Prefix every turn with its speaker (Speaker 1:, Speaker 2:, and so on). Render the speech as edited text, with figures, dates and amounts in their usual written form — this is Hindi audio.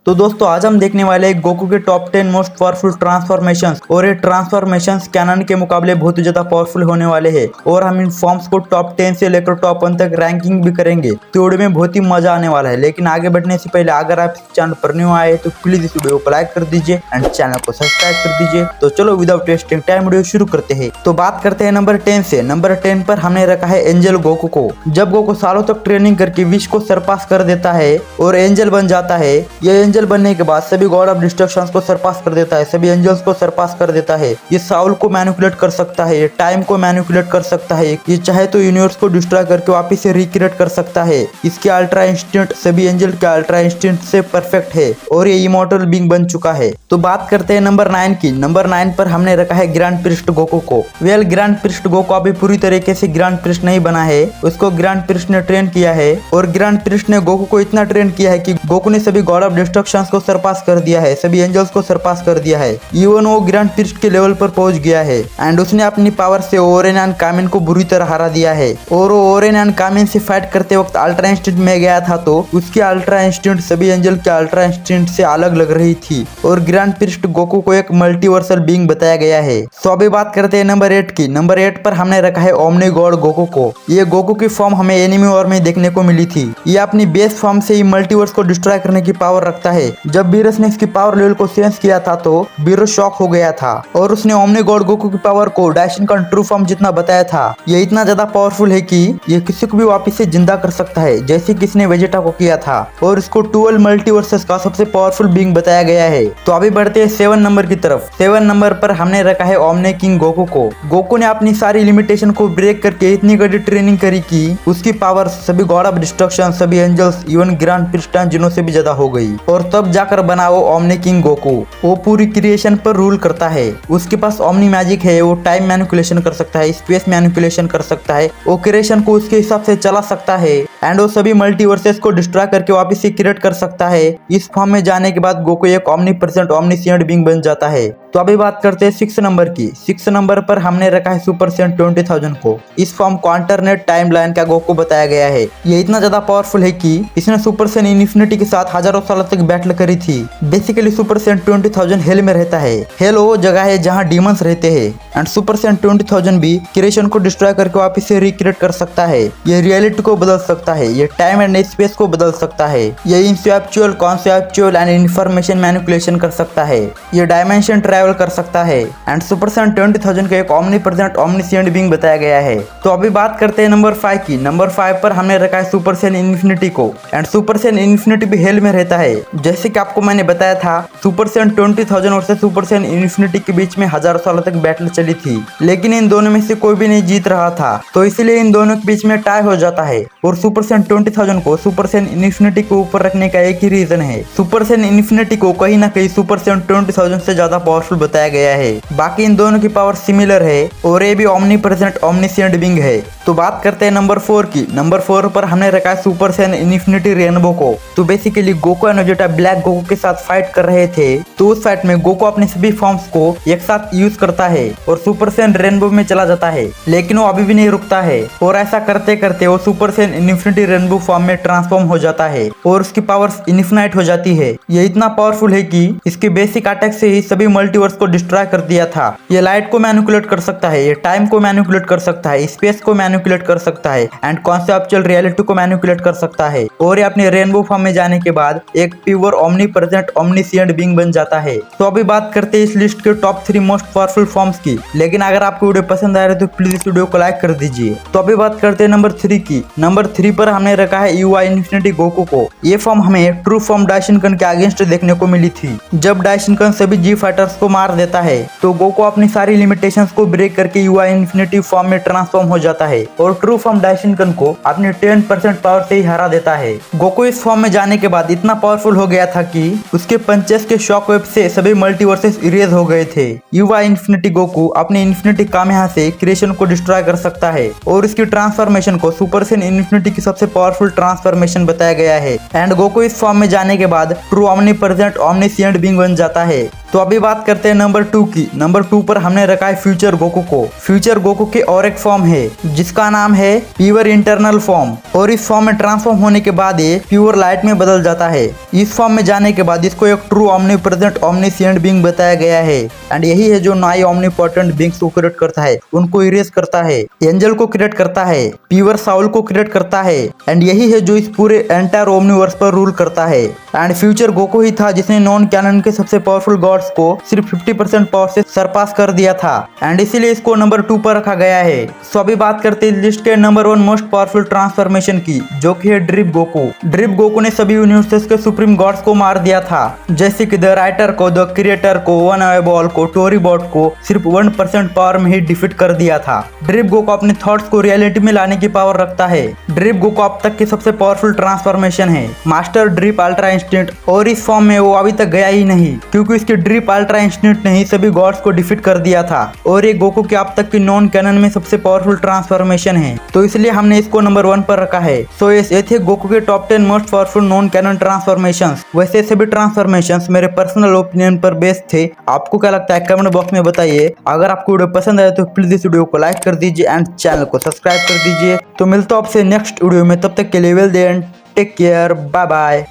Speaker 1: तो दोस्तों आज हम देखने वाले हैं गोकू के टॉप 10 मोस्ट पावरफुल ट्रांसफॉर्मेशंस। और ये ट्रांसफॉर्मेशंस कैनन के मुकाबले बहुत ही ज्यादा पावरफुल होने वाले हैं और हम इन फॉर्म्स को टॉप 10 से लेकर टॉप 1 तक रैंकिंग भी करेंगे। तो वीडियो में बहुत ही मजा आने वाला है। लेकिन आगे बढ़ने से पहले अगर आप इस चैनल पर न्यू आए तो प्लीज इस वीडियो को लाइक कर दीजिए एंड चैनल को सब्सक्राइब कर दीजिए। तो चलो विदाउट वेस्टिंग टाइम वीडियो शुरू करते हैं। तो बात करते हैं नंबर 10 से। नंबर 10 पर हमने रखा है एंजल गोकू को। जब गोकू सालों तक ट्रेनिंग करके विश को सरपास कर देता है और एंजल बन जाता है, ये एंजल बनने के बाद सभी गॉड ऑफ डिस्ट्रक्शंस को सरपास कर देता है, सभी एंजल्स को सरपास कर देता है। ये साउल को मैनिपुलेट कर सकता है, ये टाइम को मैनिपुलेट कर सकता है, ये चाहे तो यूनिवर्स को डिस्ट्रॉय करके वापस से रिक्रिएट कर सकता है। इसके अल्ट्रा इंस्टिंक्ट सभी एंजल के अल्ट्रा इंस्टिंक्ट से परफेक्ट है और ये इमॉर्टल बीइंग बन चुका है। तो बात करते हैं नंबर 9 की। नंबर 9 पर हमने रखा है ग्रैंड प्रिस्ट गोकू को। वेल ग्रैंड प्रिस्ट गोकू अभी पूरी तरीके से ग्रैंड प्रिस्ट नहीं बना है, उसको ग्रैंड प्रिस्ट ने ट्रेन किया है और ग्रैंड प्रिस्ट ने गोकू को इतना ट्रेन किया है कि गोकू ने सभी गॉड ऑफ डिस्ट्रक्शंस को सरपास कर दिया है, सभी एंजल्स को सरपास कर दिया है। इवन वो ग्रैंड प्रिस्ट के लेवल पर पहुंच गया है एंड उसने अपनी पावर से ओरेन एंड कामिन को बुरी तरह हरा दिया है। और वो ओरेन एंड कामिन से फाइट करते वक्त अल्ट्रा इंस्टिंक्ट में गया था तो उसकी अल्ट्रा इंस्टिंक्ट सभी एंजल के अल्ट्रा इंस्टिंक्ट से अलग लग रही थी और ग्रैंड प्रिस्ट गोकू को एक मल्टीवर्सल बीइंग बताया गया है। तो अभी बात करते हैं नंबर 8 की। नंबर 8 पर हमने रखा है ओमनी गॉड गोकू को। ये गोकू की फॉर्म हमें एनिमी वॉर में देखने को मिली थी। ये अपनी बेस फॉर्म से ही मल्टीवर्स को डिस्ट्रॉय करने की पावर रखता है। जब बीरस ने इसकी पावर लेवल को सेंस किया था तो बीरस शॉक हो गया था और उसने ओमनी गॉड गोकू की पावर को डाइशन का ट्रू फॉर्म जितना बताया था। ये इतना ज्यादा पावरफुल है कि ये किसी को भी वापस से जिंदा कर सकता है, जैसे किसने वेजेटा को किया था और इसको 12 मल्टीवर्सेस का सबसे पावरफुल बीइंग बताया गया है। तो अभी बढ़ते हैं 7 नंबर की तरफ। 7 नंबर पर हमने रखा है ओमनी किंग गोकू को। गोकू ने अपनी सारी लिमिटेशन को ब्रेक करके इतनी गड़ी ट्रेनिंग करी कि उसकी पावर सभी गॉड ऑफ डिस्ट्रक्शन, सभी एंजल्स, इवन ग्रैंड प्रिस्टान जिनों से भी ज्यादा हो गई और तब जाकर बना वो ओमनी किंग गोकू। वो पूरी क्रिएशन पर रूल करता है। उसके पास ओमनी मैजिक है, वो टाइम मैनिपुलेशन कर सकता है, स्पेस मैनिपुलेशन कर सकता है, वो क्रिएशन को उसके हिसाब से चला सकता है एंड वो सभी मल्टीवर्सेस को डिस्ट्रॉय करके वापस से क्रिएट कर सकता है। इस फॉर्म में जाने के बाद गोकू एक ओमनीप्रेजेंट ओमनीसिएंट बीइंग बन जाता है। तो अभी बात करते हैं 6 नंबर की। 6 नंबर पर हमने रखा है सुपर सेंट 20,000 को। इस फॉर्म को अल्टरनेट टाइम लाइन का गोकू बताया गया है। ये इतना ज्यादा पावरफुल है कि इसने सुपर सेंट इन्फिनिटी के साथ हजारों सालों तक बैटल करी थी। बेसिकली सुपर सेंट 20,000 हेल में रहता है। हेल वो जगह है जहाँ डीमंस रहते हैं एंड सुपर सेंट 20,000 भी क्रिएशन को डिस्ट्रॉय करके वापस से रिक्रिएट कर सकता है। ये रियलिटी को बदल सकता है, ये टाइम एंड स्पेस को बदल सकता है, ये इंसेप्चुअल, कॉन्सेप्चुअल एंड इन्फॉर्मेशन मैनिपुलेशन कर सकता है, ये डायमेंशन ट्रैवल कर सकता है एंड सुपर सेंट 20,000 को एक ओमनीप्रेजेंट ओमनीसिएंट बीइंग बताया गया है। तो अभी बात करते हैं नंबर 5 की। नंबर 5 पर हमने रखा है सुपर सेंट इन्फिनिटी को एंड सुपर सेंट इन्फिनिटी भी हेल में रहता है। जैसे कि आपको मैंने बताया था, सुपर सेंट 20,000 और सुपर सेंट इन्फिनिटी के बीच में हजारों सालों तक बैटल चली थी, लेकिन इन दोनों में से कोई भी नहीं जीत रहा था, तो इसलिए इन दोनों के बीच में टाई हो जाता है और सुपर सेंट 20,000 को सुपर सेंट इन्फिनिटी के ऊपर रखने का एक ही रीजन है। सुपर सेंट इन्फिनिटी को कहीं ना कहीं सुपर सेंट 20,000 से ज्यादा पावरफुल बताया गया है। बाकी इन दोनों की पावर सिमिलर है और ये भी ओमनीप्रेजेंट ओमनीसिएंट बीइंग है। तो बात करते हैं नंबर 4 की। नंबर 4 पर हमने रखा है सुपर सेंट इन्फिनिटी रेनबो को। तो basically Goku and Vegeta black Goku के साथ फाइट कर रहे थे, तो उस फाइट में गोकू अपने सभी फॉर्म्स को एक साथ यूज करता है और सुपर सेंट रेनबो में चला जाता है, लेकिन वो अभी भी नहीं रुकता है और ऐसा करते करते वो super saint infinity rainbow form में ट्रांसफॉर्म हो जाता है और उसकी पावर्स इन्फिनाइट हो जाती है। ये इतना पावरफुल है कि इसके बेसिक अटैक से ही सभी मल्टीवर्स को डिस्ट्रॉय कर दिया था। ये लाइट को मैनिपुलेट कर सकता है, ये टाइम को मैनिपुलेट कर सकता है, स्पेस को मैनिपुलेट कर सकता है एंड कॉन्सेप्चुअल रियलिटी को मैनिपुलेट कर सकता है और ये अपने रेनबो फॉर्म में जाने के बाद एक प्योर ओमनीप्रेजेंट ओमनीसिएंट बीइंग बन जाता है। तो अभी बात करते हैं इस लिस्ट के टॉप 3 मोस्ट पावरफुल फॉर्म्स की। लेकिन अगर आपको वीडियो पसंद आ रहा है तो प्लीज इस वीडियो को लाइक कर दीजिए। तो अभी बात करते हैं नंबर 3 की। नंबर 3 पर हमने रखा है यूआई इन्फिनिटी गोकू को। ये फॉर्म हमें ट्रू फॉर्म डाइशिनकन के अगेंस्ट देखने को मिली थी। जब डाइशिनकन सभी जी फाइटर्स को मार देता है तो गोकू अपनी सारी लिमिटेशंस को ब्रेक करके यूआई इन्फिनिटी फॉर्म में ट्रांसफॉर्म हो जाता है और ट्रू फॉर्म डाइशिनकन को अपने 10% पावर से ही हरा देता है। गोकू इस फॉर्म में जाने के बाद इतना पावरफुल हो गया था कि उसके पंचेस के शॉक वेव से सभी मल्टीवर्सेस इरेज हो गए थे। यूआई इन्फिनिटी गोकू अपने इन्फिनिटी कामेहा से क्रिएशन को डिस्ट्रॉय कर सकता है और इसकी ट्रांसफॉर्मेशन को सुपर सेंट इन्फिनिटी की सबसे पावरफुल ट्रांसफॉर्मेशन बताया गया है एंड गोकू इस फॉर्म में जाने के बाद ट्रू ओमनीप्रेजेंट ओमनीसिएंट बीइंग बन जाता है। तो अभी बात करते हैं नंबर 2 की। नंबर 2 पर हमने रखा है फ्यूचर गोकू को। फ्यूचर गोकू के और एक फॉर्म है जिसका नाम है प्योर इंटरनल फॉर्म, और इस फॉर्म में ट्रांसफॉर्म होने के बाद ये प्योर लाइट में बदल जाता है। इस फॉर्म में जाने के बाद इसको एक ट्रू ओमनीप्रेजेंट ओमनीसिएंट बीइंग बताया गया है, एंड यही है जो नए ओमनीपोटेंट बीइंग्स को क्रिएट करता है, उनको इरेज करता है, एंजल को क्रिएट करता है, प्योर साउल को क्रिएट करता है, एंड यही है जो इस पूरे एंटायर ओमनीवर्स पर रूल करता है। एंड फ्यूचर गोकू ही था जिसने नॉन कैनन के सबसे पावरफुल गॉड्स को सिर्फ 50% पावर से सरपास कर दिया था, एंड इसीलिए इसको नंबर 2 पर रखा गया है। सो अभी बात करते हैं लिस्ट के नंबर 1 मोस्ट पावरफुल ट्रांसफॉर्मेशन की, जो कि है ड्रिप गोकू। ड्रिप गोकू ने सभी यूनिवर्सेस के सुप्रीम गॉड्स को मार दिया था, जैसे कि द राइटर को, द क्रिएटर को, वन एबॉल को, टोरी बॉट को सिर्फ 1% पावर में ही डिफीट कर दिया था। ड्रिप गोकू अपने थॉट्स को रियलिटी में लाने की पावर रखता है। ड्रिप गोकू अब तक की सबसे पावरफुल ट्रांसफॉर्मेशन है, मास्टर ड्रिप अल्ट्रा इंस्टेंट, और इस फॉर्म में वो अभी तक गया ही नहीं, क्योंकि इसके ड्रिप अल्ट्रा इंस्टेंट ने ही सभी गॉड्स को डिफीट कर दिया था, और ये गोकू के अब तक की नॉन कैनन में सबसे पावरफुल ट्रांसफॉर्मेशन है, तो इसलिए हमने इसको नंबर 1 पर रखा है। सो ये थे गोकू के top 10 most powerful non canon transformations. वैसे सभी ट्रांसफॉर्मेशंस मेरे पर्सनल ओपिनियन पर बेस्ड थे, आपको क्या लगता है कमेंट बॉक्स में बताइए। अगर आपको वीडियो पसंद आए तो प्लीज इस वीडियो को लाइक कर दीजिए एंड चैनल को सब्सक्राइब कर दीजिए। तो मिलता हूं आपसे नेक्स्ट वीडियो में, तब तक के लिए well then take care, bye bye.